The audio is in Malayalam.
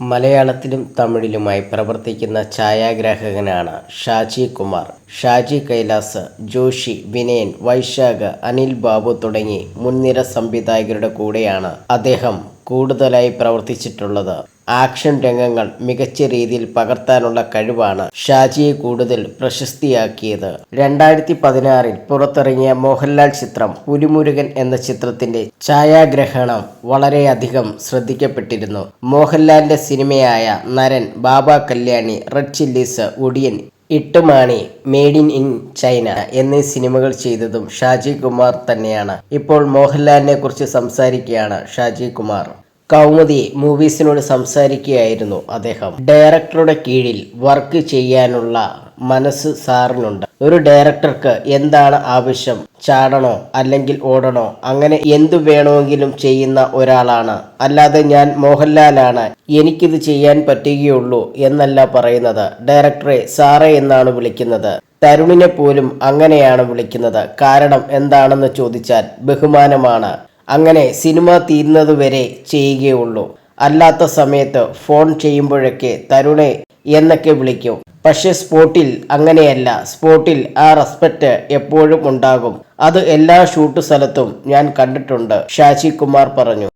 മലയാളത്തിലും തമിഴിലുമായി പ്രവർത്തിക്കുന്ന ഛായാഗ്രാഹകനാണ് ഷാജി കുമാർ. ഷാജി കൈലാസ്, ജോഷി, വിനയൻ, വൈശാഖ്, അനിൽ ബാബു തുടങ്ങി മുൻനിര സംവിധായകരുടെ കൂടെയാണ് അദ്ദേഹം കൂടുതലായി പ്രവർത്തിച്ചിട്ടുള്ളത്. ആക്ഷൻ രംഗങ്ങൾ മികച്ച രീതിയിൽ പകർത്താനുള്ള കഴിവാണ് ഷാജിയെ കൂടുതൽ പ്രശസ്തിയാക്കിയത്. 2016 പുറത്തിറങ്ങിയ മോഹൻലാൽ ചിത്രം പുലിമുരുകൻ എന്ന ചിത്രത്തിന്റെ ഛായാഗ്രഹണം വളരെയധികം ശ്രദ്ധിക്കപ്പെട്ടിരുന്നു. മോഹൻലാലിന്റെ സിനിമയായ Naran, Baba Kalyani, red chillies, Odiyan, Ittymaani, made in China എന്നീ സിനിമകൾ ചെയ്തതും ഷാജി കുമാർ തന്നെയാണ്. ഇപ്പോൾ മോഹൻലാലിനെ കുറിച്ച് സംസാരിക്കുകയാണ് ഷാജി കുമാർ. കൗമുദി മൂവീസിനോട് സംസാരിക്കുകയായിരുന്നു അദ്ദേഹം. ഡയറക്ടറുടെ കീഴിൽ വർക്ക് ചെയ്യാനുള്ള മനസ്സ് സാറിനുണ്ട്. ഒരു ഡയറക്ടർക്ക് എന്താണ് ആവശ്യം? ചാടണോ അല്ലെങ്കിൽ ഓടണോ, അങ്ങനെ എന്തു വേണമെങ്കിലും ചെയ്യുന്ന ഒരാളാണ്. അല്ലാതെ ഞാൻ മോഹൻലാലാണ്, എനിക്കിത് ചെയ്യാൻ പറ്റുകയുള്ളൂ എന്നല്ല പറയുന്നത്. ഡയറക്ടറെ സാറേ എന്നാണ് വിളിക്കുന്നത്. തരുണിനെ പോലും അങ്ങനെയാണ് വിളിക്കുന്നത്. കാരണം എന്താണെന്ന് ചോദിച്ചാൽ ബഹുമാനമാണ്. അങ്ങനെ സിനിമ തീരുന്നതുവരെ ചെയ്യുകയുള്ളൂ. അല്ലാത്ത സമയത്ത് ഫോൺ ചെയ്യുമ്പോഴൊക്കെ തരുണേ എന്നൊക്കെ വിളിക്കും. പക്ഷെ സ്പോട്ടിൽ അങ്ങനെയല്ല. സ്പോട്ടിൽ ആ റെസ്പെക്റ്റ് എപ്പോഴും ഉണ്ടാകും. അത് എല്ലാ ഷൂട്ട് സ്ഥലത്തും ഞാൻ കണ്ടിട്ടുണ്ട്, ഷാജി കുമാർ പറഞ്ഞു.